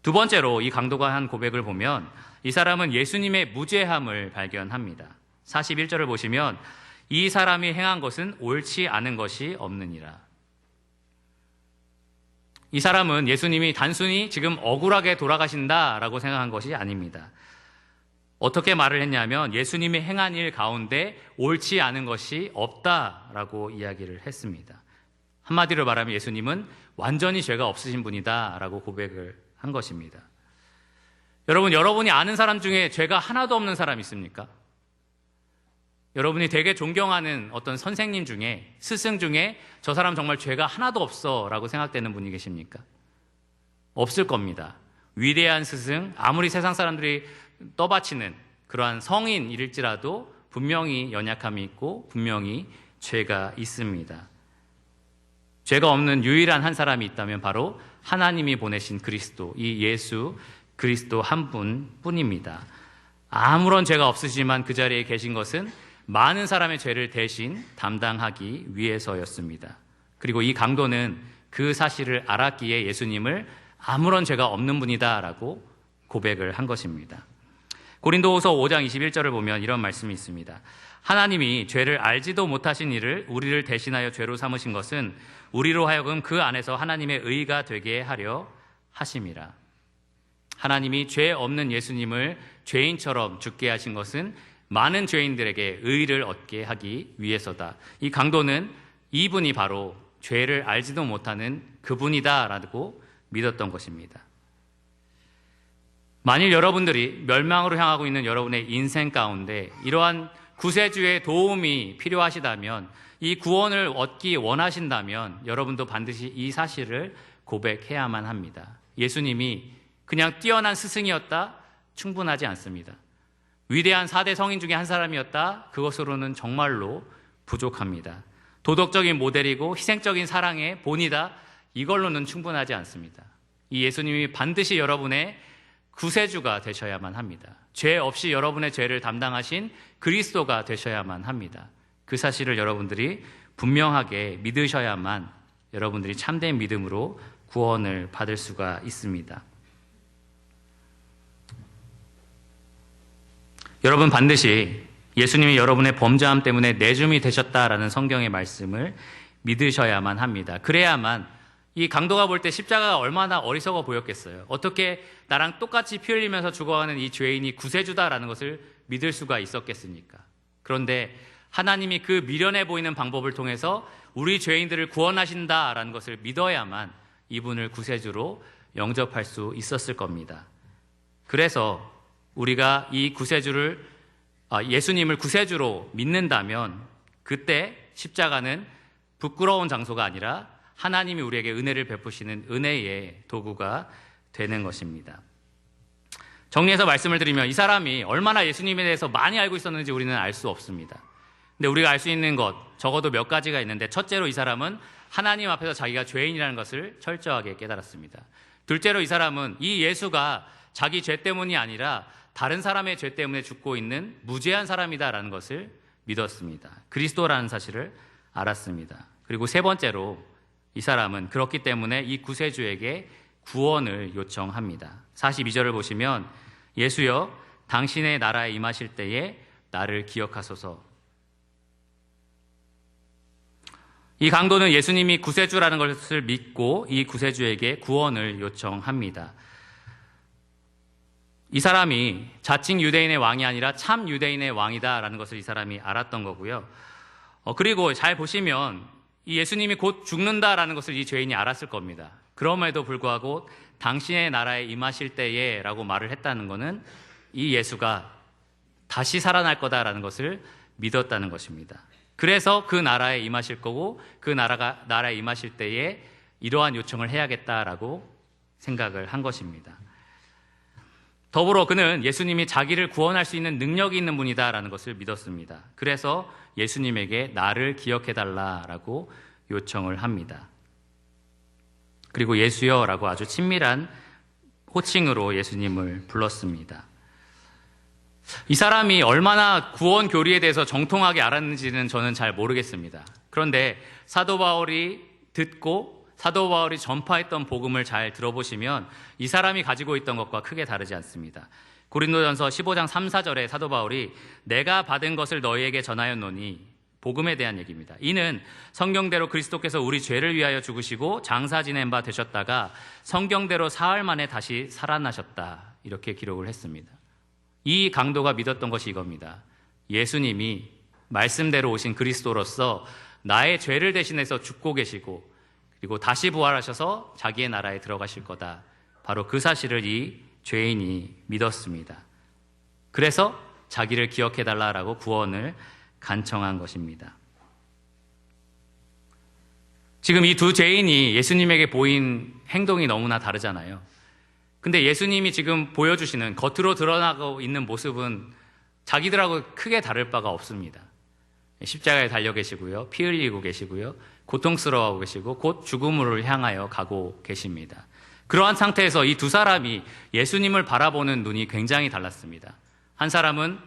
두 번째로 이 강도가 한 고백을 보면 이 사람은 예수님의 무죄함을 발견합니다. 41절을 보시면 이 사람이 행한 것은 옳지 않은 것이 없느니라. 이 사람은 예수님이 단순히 지금 억울하게 돌아가신다라고 생각한 것이 아닙니다. 어떻게 말을 했냐면 예수님이 행한 일 가운데 옳지 않은 것이 없다라고 이야기를 했습니다. 한마디로 말하면 예수님은 완전히 죄가 없으신 분이다라고 고백을 한 것입니다. 여러분이 아는 사람 중에 죄가 하나도 없는 사람 있습니까? 여러분이 되게 존경하는 어떤 선생님 중에, 스승 중에 저 사람 정말 죄가 하나도 없어 라고 생각되는 분이 계십니까? 없을 겁니다. 위대한 스승, 아무리 세상 사람들이 떠받치는 그러한 성인일지라도 분명히 연약함이 있고 분명히 죄가 있습니다. 죄가 없는 유일한 한 사람이 있다면 바로 하나님이 보내신 그리스도, 이 예수 그리스도 한 분뿐입니다. 아무런 죄가 없으시지만 그 자리에 계신 것은 많은 사람의 죄를 대신 담당하기 위해서였습니다. 그리고 이 강도는 그 사실을 알았기에 예수님을 아무런 죄가 없는 분이다라고 고백을 한 것입니다. 고린도후서 5장 21절을 보면 이런 말씀이 있습니다. 하나님이 죄를 알지도 못하신 이를 우리를 대신하여 죄로 삼으신 것은 우리로 하여금 그 안에서 하나님의 의가 되게 하려 하심이라. 하나님이 죄 없는 예수님을 죄인처럼 죽게 하신 것은 많은 죄인들에게 의를 얻게 하기 위해서다. 이 강도는 이분이 바로 죄를 알지도 못하는 그분이다라고 믿었던 것입니다. 만일 여러분들이 멸망으로 향하고 있는 여러분의 인생 가운데 이러한 구세주의 도움이 필요하시다면, 이 구원을 얻기 원하신다면 여러분도 반드시 이 사실을 고백해야만 합니다. 예수님이 그냥 뛰어난 스승이었다? 충분하지 않습니다. 위대한 4대 성인 중에 한 사람이었다? 그것으로는 정말로 부족합니다. 도덕적인 모델이고 희생적인 사랑의 본이다? 이걸로는 충분하지 않습니다. 이 예수님이 반드시 여러분의 구세주가 되셔야만 합니다. 죄 없이 여러분의 죄를 담당하신 그리스도가 되셔야만 합니다. 그 사실을 여러분들이 분명하게 믿으셔야만 여러분들이 참된 믿음으로 구원을 받을 수가 있습니다. 여러분 반드시 예수님이 여러분의 범죄함 때문에 내줌이 되셨다라는 성경의 말씀을 믿으셔야만 합니다. 그래야만 이 강도가 볼 때 십자가가 얼마나 어리석어 보였겠어요. 어떻게 나랑 똑같이 피 흘리면서 죽어가는 이 죄인이 구세주다라는 것을 믿을 수가 있었겠습니까? 그런데 하나님이 그 미련해 보이는 방법을 통해서 우리 죄인들을 구원하신다라는 것을 믿어야만 이분을 구세주로 영접할 수 있었을 겁니다. 그래서 우리가 이 예수님을 구세주로 믿는다면 그때 십자가는 부끄러운 장소가 아니라 하나님이 우리에게 은혜를 베푸시는 은혜의 도구가 되는 것입니다. 정리해서 말씀을 드리면 이 사람이 얼마나 예수님에 대해서 많이 알고 있었는지 우리는 알 수 없습니다. 근데 우리가 알 수 있는 것 적어도 몇 가지가 있는데, 첫째로 이 사람은 하나님 앞에서 자기가 죄인이라는 것을 철저하게 깨달았습니다. 둘째로 이 사람은 이 예수가 자기 죄 때문이 아니라 다른 사람의 죄 때문에 죽고 있는 무죄한 사람이다라는 것을 믿었습니다. 그리스도라는 사실을 알았습니다. 그리고 세 번째로 이 사람은 그렇기 때문에 이 구세주에게 구원을 요청합니다. 42절을 보시면 예수여 당신의 나라에 임하실 때에 나를 기억하소서. 이 강도는 예수님이 구세주라는 것을 믿고 이 구세주에게 구원을 요청합니다. 이 사람이 자칭 유대인의 왕이 아니라 참 유대인의 왕이다라는 것을 이 사람이 알았던 거고요. 그리고 잘 보시면 이 예수님이 곧 죽는다라는 것을 이 죄인이 알았을 겁니다. 그럼에도 불구하고 당신의 나라에 임하실 때에 라고 말을 했다는 것은 이 예수가 다시 살아날 거다라는 것을 믿었다는 것입니다. 그래서 그 나라에 임하실 거고 그 나라에 임하실 때에 이러한 요청을 해야겠다라고 생각을 한 것입니다. 더불어 그는 예수님이 자기를 구원할 수 있는 능력이 있는 분이다라는 것을 믿었습니다. 그래서 예수님에게 나를 기억해달라라고 요청을 합니다. 그리고 예수여라고 아주 친밀한 호칭으로 예수님을 불렀습니다. 이 사람이 얼마나 구원 교리에 대해서 정통하게 알았는지는 저는 잘 모르겠습니다. 그런데 사도 바울이 듣고 사도 바울이 전파했던 복음을 잘 들어보시면 이 사람이 가지고 있던 것과 크게 다르지 않습니다. 고린도전서 15장 3, 4절에 사도 바울이 내가 받은 것을 너희에게 전하였노니, 복음에 대한 얘기입니다. 이는 성경대로 그리스도께서 우리 죄를 위하여 죽으시고 장사 지낸 바 되셨다가 성경대로 사흘 만에 다시 살아나셨다. 이렇게 기록을 했습니다. 이 강도가 믿었던 것이 이겁니다. 예수님이 말씀대로 오신 그리스도로서 나의 죄를 대신해서 죽고 계시고 그리고 다시 부활하셔서 자기의 나라에 들어가실 거다. 바로 그 사실을 이 죄인이 믿었습니다. 그래서 자기를 기억해달라고 구원을 간청한 것입니다. 지금 이 두 죄인이 예수님에게 보인 행동이 너무나 다르잖아요. 근데 예수님이 지금 보여주시는 겉으로 드러나고 있는 모습은 자기들하고 크게 다를 바가 없습니다. 십자가에 달려 계시고요. 피 흘리고 계시고요. 고통스러워하고 계시고 곧 죽음으로 향하여 가고 계십니다. 그러한 상태에서 이 두 사람이 예수님을 바라보는 눈이 굉장히 달랐습니다. 한 사람은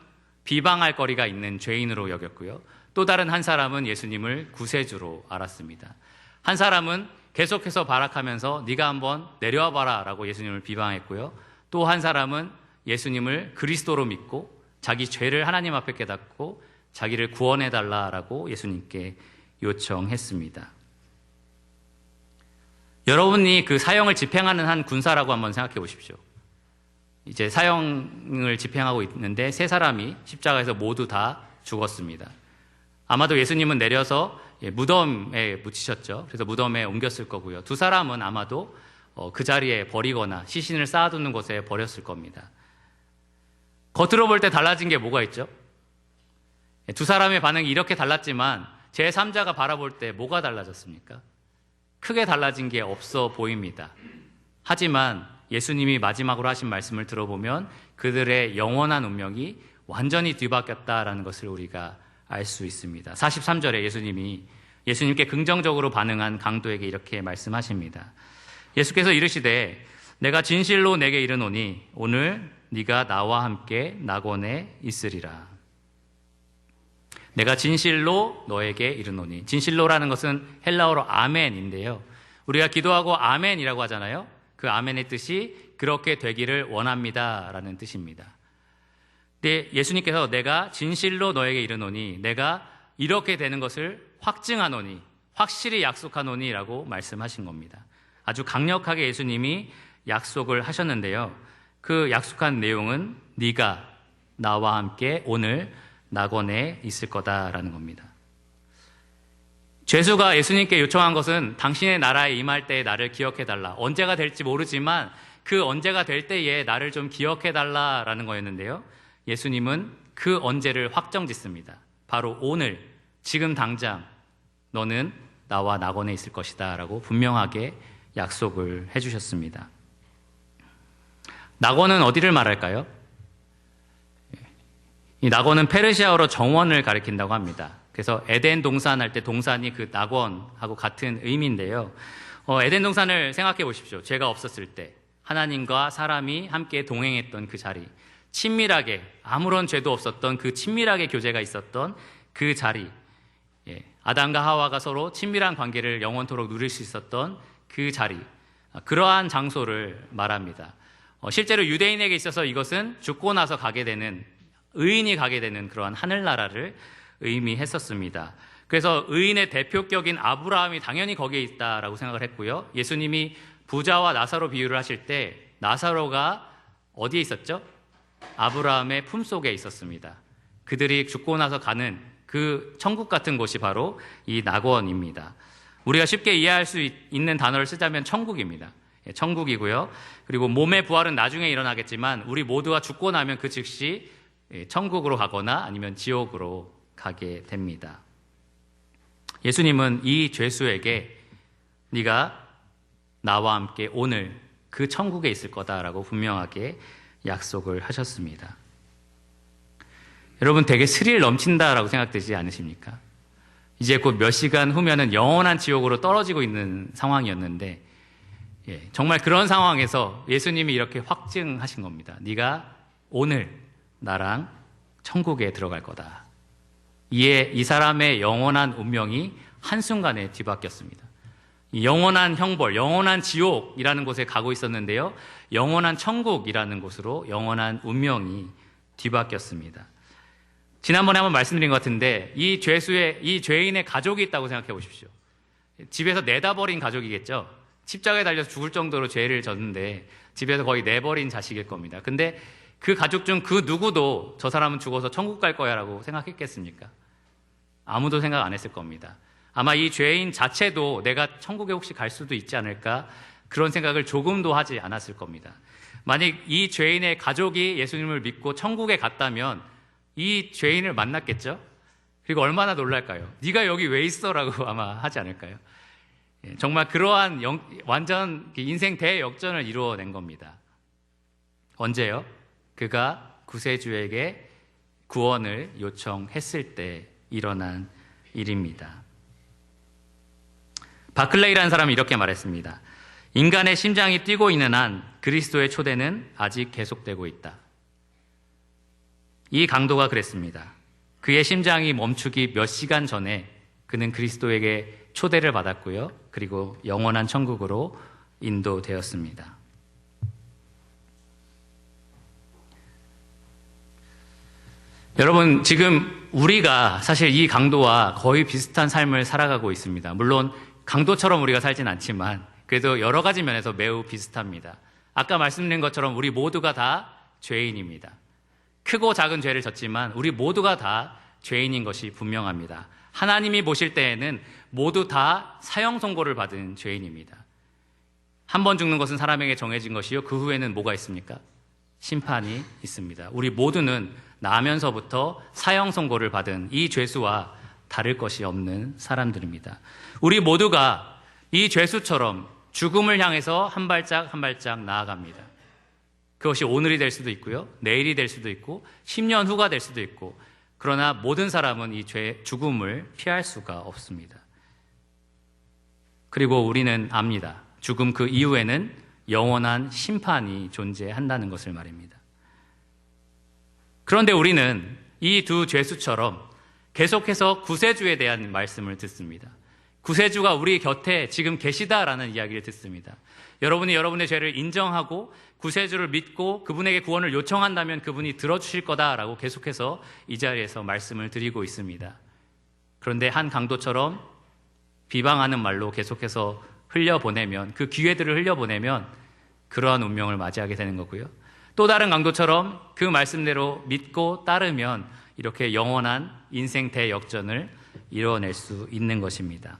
비방할 거리가 있는 죄인으로 여겼고요. 또 다른 한 사람은 예수님을 구세주로 알았습니다. 한 사람은 계속해서 발악하면서 네가 한번 내려와 봐라 라고 예수님을 비방했고요. 또 한 사람은 예수님을 그리스도로 믿고 자기 죄를 하나님 앞에 깨닫고 자기를 구원해달라라고 예수님께 요청했습니다. 여러분이 그 사형을 집행하는 한 군사라고 한번 생각해 보십시오. 이제 사형을 집행하고 있는데 세 사람이 십자가에서 모두 다 죽었습니다. 아마도 예수님은 내려서 무덤에 묻히셨죠. 그래서 무덤에 옮겼을 거고요. 두 사람은 아마도 그 자리에 버리거나 시신을 쌓아두는 곳에 버렸을 겁니다. 겉으로 볼 때 달라진 게 뭐가 있죠? 두 사람의 반응이 이렇게 달랐지만 제3자가 바라볼 때 뭐가 달라졌습니까? 크게 달라진 게 없어 보입니다. 하지만 예수님이 마지막으로 하신 말씀을 들어보면 그들의 영원한 운명이 완전히 뒤바뀌었다라는 것을 우리가 알 수 있습니다. 43절에 예수님께 긍정적으로 반응한 강도에게 이렇게 말씀하십니다. 예수께서 이르시되 내가 진실로 내게 이르노니 오늘 네가 나와 함께 낙원에 있으리라. 내가 진실로 너에게 이르노니. 진실로라는 것은 헬라어로 아멘인데요. 우리가 기도하고 아멘이라고 하잖아요. 그 아멘의 뜻이 그렇게 되기를 원합니다라는 뜻입니다. 근데 예수님께서 내가 진실로 너에게 이르노니, 내가 이렇게 되는 것을 확증하노니, 확실히 약속하노니라고 말씀하신 겁니다. 아주 강력하게 예수님이 약속을 하셨는데요. 그 약속한 내용은 네가 나와 함께 오늘 낙원에 있을 거다라는 겁니다. 죄수가 예수님께 요청한 것은 당신의 나라에 임할 때에 나를 기억해달라. 언제가 될지 모르지만 그 언제가 될 때에 나를 좀 기억해달라라는 거였는데요. 예수님은 그 언제를 확정짓습니다. 바로 오늘, 지금 당장 너는 나와 낙원에 있을 것이다 라고 분명하게 약속을 해주셨습니다. 낙원은 어디를 말할까요? 이 낙원은 페르시아어로 정원을 가리킨다고 합니다. 그래서 에덴 동산 할 때 동산이 그 낙원하고 같은 의미인데요. 에덴 동산을 생각해 보십시오. 죄가 없었을 때 하나님과 사람이 함께 동행했던 그 자리, 친밀하게 아무런 죄도 없었던 그 친밀하게 교제가 있었던 그 자리, 아담과 하와가 서로 친밀한 관계를 영원토록 누릴 수 있었던 그 자리, 그러한 장소를 말합니다. 실제로 유대인에게 있어서 이것은 죽고 나서 가게 되는, 의인이 가게 되는 그러한 하늘나라를 의미했었습니다. 그래서 의인의 대표격인 아브라함이 당연히 거기에 있다라고 생각을 했고요. 예수님이 부자와 나사로 비유를 하실 때 나사로가 어디에 있었죠? 아브라함의 품속에 있었습니다. 그들이 죽고 나서 가는 그 천국 같은 곳이 바로 이 낙원입니다. 우리가 쉽게 이해할 수 있는 단어를 쓰자면 천국입니다. 천국이고요. 그리고 몸의 부활은 나중에 일어나겠지만 우리 모두가 죽고 나면 그 즉시 천국으로 가거나 아니면 지옥으로 가게 됩니다. 예수님은 이 죄수에게 네가 나와 함께 오늘 그 천국에 있을 거다라고 분명하게 약속을 하셨습니다. 여러분 되게 스릴 넘친다라고 생각되지 않으십니까? 이제 곧 몇 시간 후면은 영원한 지옥으로 떨어지고 있는 상황이었는데 정말 그런 상황에서 예수님이 이렇게 확증하신 겁니다. 네가 오늘 나랑 천국에 들어갈 거다. 이에 이 사람의 영원한 운명이 한순간에 뒤바뀌었습니다. 영원한 형벌, 영원한 지옥이라는 곳에 가고 있었는데요. 영원한 천국이라는 곳으로 영원한 운명이 뒤바뀌었습니다. 지난번에 한번 말씀드린 것 같은데 이 죄인의 가족이 있다고 생각해 보십시오. 집에서 내다버린 가족이겠죠. 십자가에 달려서 죽을 정도로 죄를 졌는데 집에서 거의 내버린 자식일 겁니다. 근데 그 가족 중 그 누구도 저 사람은 죽어서 천국 갈 거야 라고 생각했겠습니까? 아무도 생각 안 했을 겁니다. 아마 이 죄인 자체도 내가 천국에 혹시 갈 수도 있지 않을까 그런 생각을 조금도 하지 않았을 겁니다. 만약 이 죄인의 가족이 예수님을 믿고 천국에 갔다면 이 죄인을 만났겠죠? 그리고 얼마나 놀랄까요? 네가 여기 왜 있어? 라고 아마 하지 않을까요? 정말 그러한 완전 인생 대역전을 이루어낸 겁니다. 언제요? 그가 구세주에게 구원을 요청했을 때 일어난 일입니다. 바클레이라는 사람이 이렇게 말했습니다. 인간의 심장이 뛰고 있는 한 그리스도의 초대는 아직 계속되고 있다. 이 강도가 그랬습니다. 그의 심장이 멈추기 몇 시간 전에 그는 그리스도에게 초대를 받았고요. 그리고 영원한 천국으로 인도되었습니다. 여러분, 지금 우리가 사실 이 강도와 거의 비슷한 삶을 살아가고 있습니다. 물론 강도처럼 우리가 살진 않지만 그래도 여러 가지 면에서 매우 비슷합니다. 아까 말씀드린 것처럼 우리 모두가 다 죄인입니다. 크고 작은 죄를 졌지만 우리 모두가 다 죄인인 것이 분명합니다. 하나님이 보실 때에는 모두 다 사형 선고를 받은 죄인입니다. 한 번 죽는 것은 사람에게 정해진 것이요, 그 후에는 뭐가 있습니까? 심판이 있습니다. 우리 모두는 나면서부터 사형 선고를 받은 이 죄수와 다를 것이 없는 사람들입니다. 우리 모두가 이 죄수처럼 죽음을 향해서 한 발짝 한 발짝 나아갑니다. 그것이 오늘이 될 수도 있고요, 내일이 될 수도 있고 10년 후가 될 수도 있고, 그러나 모든 사람은 이 죽음을 피할 수가 없습니다. 그리고 우리는 압니다. 죽음 그 이후에는 영원한 심판이 존재한다는 것을 말입니다. 그런데 우리는 이 두 죄수처럼 계속해서 구세주에 대한 말씀을 듣습니다. 구세주가 우리 곁에 지금 계시다라는 이야기를 듣습니다. 여러분이 여러분의 죄를 인정하고 구세주를 믿고 그분에게 구원을 요청한다면 그분이 들어주실 거다라고 계속해서 이 자리에서 말씀을 드리고 있습니다. 그런데 한 강도처럼 비방하는 말로 계속해서 흘려보내면, 그 기회들을 흘려보내면 그러한 운명을 맞이하게 되는 거고요. 또 다른 강도처럼 그 말씀대로 믿고 따르면 이렇게 영원한 인생 대역전을 이뤄낼 수 있는 것입니다.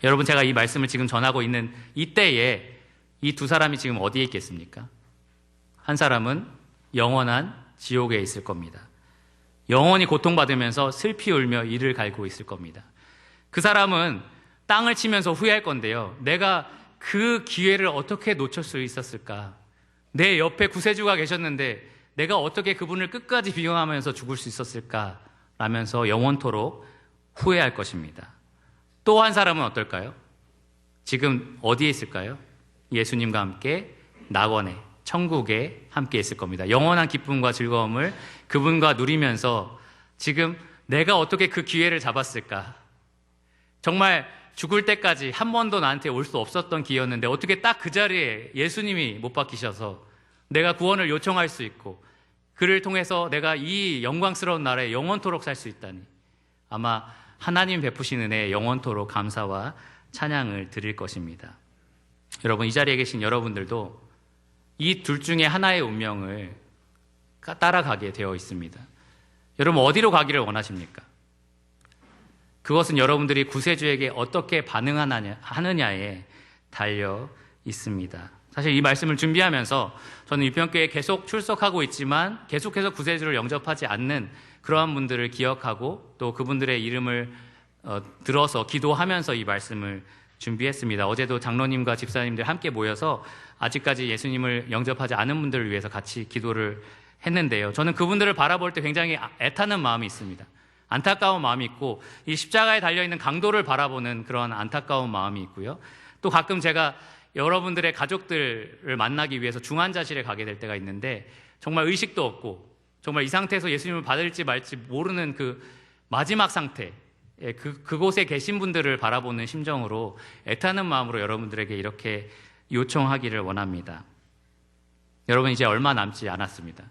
여러분, 제가 이 말씀을 지금 전하고 있는 이때에 이 두 사람이 지금 어디에 있겠습니까? 한 사람은 영원한 지옥에 있을 겁니다. 영원히 고통받으면서 슬피 울며 이를 갈고 있을 겁니다. 그 사람은 땅을 치면서 후회할 건데요, 내가 그 기회를 어떻게 놓칠 수 있었을까? 내 옆에 구세주가 계셨는데 내가 어떻게 그분을 끝까지 비용하면서 죽을 수 있었을까? 라면서 영원토록 후회할 것입니다. 또 한 사람은 어떨까요? 지금 어디에 있을까요? 예수님과 함께 낙원에, 천국에 함께 있을 겁니다. 영원한 기쁨과 즐거움을 그분과 누리면서 지금 내가 어떻게 그 기회를 잡았을까? 정말 죽을 때까지 한 번도 나한테 올 수 없었던 기회였는데 어떻게 딱 그 자리에 예수님이 못 박히셔서 내가 구원을 요청할 수 있고 그를 통해서 내가 이 영광스러운 나라에 영원토록 살 수 있다니, 아마 하나님 베푸신 은혜에 영원토록 감사와 찬양을 드릴 것입니다. 여러분, 이 자리에 계신 여러분들도 이 둘 중에 하나의 운명을 따라가게 되어 있습니다. 여러분, 어디로 가기를 원하십니까? 그것은 여러분들이 구세주에게 어떻게 반응하느냐에 달려 있습니다. 사실 이 말씀을 준비하면서 저는 유평교회에 계속 출석하고 있지만 계속해서 구세주를 영접하지 않는 그러한 분들을 기억하고 또 그분들의 이름을 들어서 기도하면서 이 말씀을 준비했습니다. 어제도 장로님과 집사님들 함께 모여서 아직까지 예수님을 영접하지 않은 분들을 위해서 같이 기도를 했는데요, 저는 그분들을 바라볼 때 굉장히 애타는 마음이 있습니다. 안타까운 마음이 있고 이 십자가에 달려있는 강도를 바라보는 그런 안타까운 마음이 있고요, 또 가끔 제가 여러분들의 가족들을 만나기 위해서 중환자실에 가게 될 때가 있는데 정말 의식도 없고 정말 이 상태에서 예수님을 받을지 말지 모르는 그 마지막 상태, 그곳에 계신 분들을 바라보는 심정으로 애타는 마음으로 여러분들에게 이렇게 요청하기를 원합니다. 여러분, 이제 얼마 남지 않았습니다.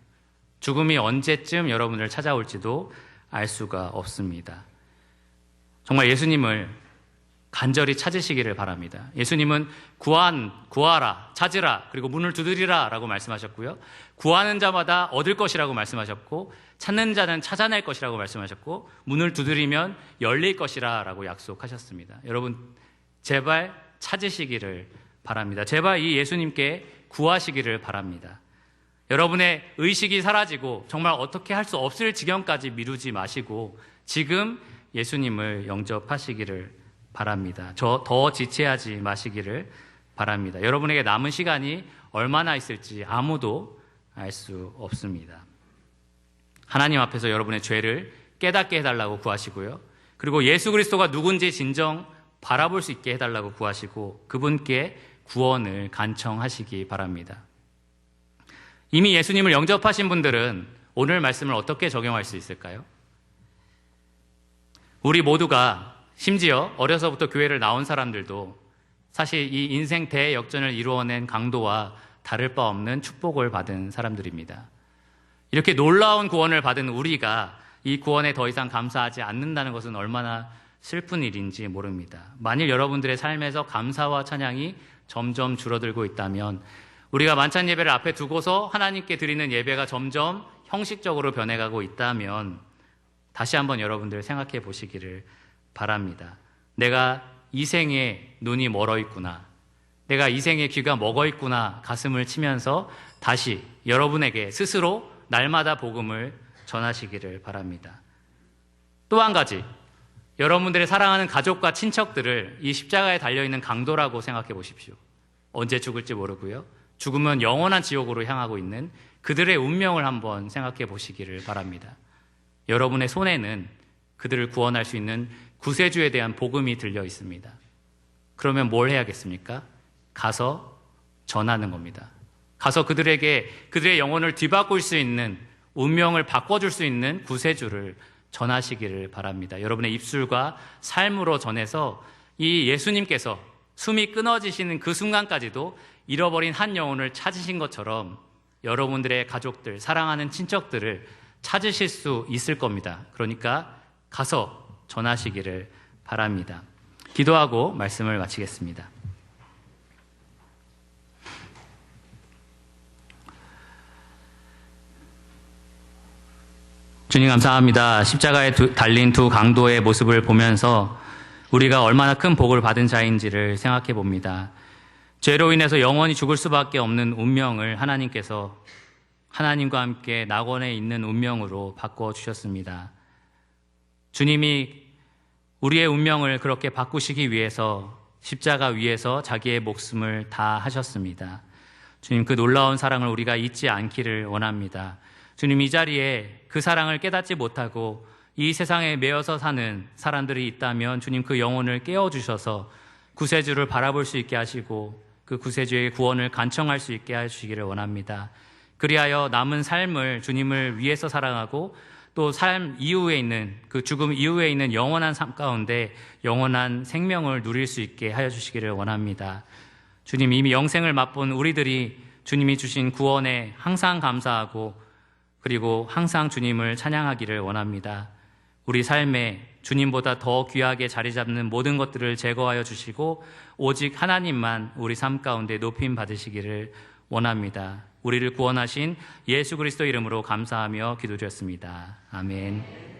죽음이 언제쯤 여러분을 찾아올지도 알 수가 없습니다. 정말 예수님을 간절히 찾으시기를 바랍니다. 예수님은 구하라, 찾으라, 그리고 문을 두드리라 라고 말씀하셨고요, 구하는 자마다 얻을 것이라고 말씀하셨고, 찾는 자는 찾아낼 것이라고 말씀하셨고, 문을 두드리면 열릴 것이라 라고 약속하셨습니다. 여러분, 제발 찾으시기를 바랍니다. 제발 이 예수님께 구하시기를 바랍니다. 여러분의 의식이 사라지고 정말 어떻게 할 수 없을 지경까지 미루지 마시고 지금 예수님을 영접하시기를 바랍니다. 더 지체하지 마시기를 바랍니다. 여러분에게 남은 시간이 얼마나 있을지 아무도 알 수 없습니다. 하나님 앞에서 여러분의 죄를 깨닫게 해달라고 구하시고요, 그리고 예수 그리스도가 누군지 진정 바라볼 수 있게 해달라고 구하시고 그분께 구원을 간청하시기 바랍니다. 이미 예수님을 영접하신 분들은 오늘 말씀을 어떻게 적용할 수 있을까요? 우리 모두가, 심지어 어려서부터 교회를 나온 사람들도 사실 이 인생 대역전을 이루어낸 강도와 다를 바 없는 축복을 받은 사람들입니다. 이렇게 놀라운 구원을 받은 우리가 이 구원에 더 이상 감사하지 않는다는 것은 얼마나 슬픈 일인지 모릅니다. 만일 여러분들의 삶에서 감사와 찬양이 점점 줄어들고 있다면, 우리가 만찬 예배를 앞에 두고서 하나님께 드리는 예배가 점점 형식적으로 변해가고 있다면 다시 한번 여러분들 생각해 보시기를 바랍니다. 내가 이 생에 눈이 멀어 있구나, 내가 이 생에 귀가 먹어 있구나 가슴을 치면서 다시 여러분에게 스스로 날마다 복음을 전하시기를 바랍니다. 또 한 가지, 여러분들의 사랑하는 가족과 친척들을 이 십자가에 달려있는 강도라고 생각해 보십시오. 언제 죽을지 모르고요, 죽으면 영원한 지옥으로 향하고 있는 그들의 운명을 한번 생각해 보시기를 바랍니다. 여러분의 손에는 그들을 구원할 수 있는 구세주에 대한 복음이 들려 있습니다. 그러면 뭘 해야겠습니까? 가서 전하는 겁니다. 가서 그들에게 그들의 영혼을 뒤바꿀 수 있는, 운명을 바꿔줄 수 있는 구세주를 전하시기를 바랍니다. 여러분의 입술과 삶으로 전해서 이 예수님께서 숨이 끊어지시는 그 순간까지도 잃어버린 한 영혼을 찾으신 것처럼 여러분들의 가족들, 사랑하는 친척들을 찾으실 수 있을 겁니다. 그러니까 가서 전하시기를 바랍니다. 기도하고 말씀을 마치겠습니다. 주님 감사합니다. 십자가에 달린 두 강도의 모습을 보면서 우리가 얼마나 큰 복을 받은 자인지를 생각해 봅니다. 죄로 인해서 영원히 죽을 수밖에 없는 운명을 하나님께서 하나님과 함께 낙원에 있는 운명으로 바꿔주셨습니다. 주님이 우리의 운명을 그렇게 바꾸시기 위해서 십자가 위에서 자기의 목숨을 다 하셨습니다. 주님, 그 놀라운 사랑을 우리가 잊지 않기를 원합니다. 주님, 이 자리에 그 사랑을 깨닫지 못하고 이 세상에 매여서 사는 사람들이 있다면 주님, 그 영혼을 깨워주셔서 구세주를 바라볼 수 있게 하시고 그 구세주의 구원을 간청할 수 있게 하시기를 원합니다. 그리하여 남은 삶을 주님을 위해서 사랑하고 또 삶 이후에 있는, 그 죽음 이후에 있는 영원한 삶 가운데 영원한 생명을 누릴 수 있게 하여 주시기를 원합니다. 주님, 이미 영생을 맛본 우리들이 주님이 주신 구원에 항상 감사하고 그리고 항상 주님을 찬양하기를 원합니다. 우리 삶에 주님보다 더 귀하게 자리 잡는 모든 것들을 제거하여 주시고 오직 하나님만 우리 삶 가운데 높임 받으시기를 원합니다. 우리를 구원하신 예수 그리스도 이름으로 감사하며 기도드렸습니다. 아멘.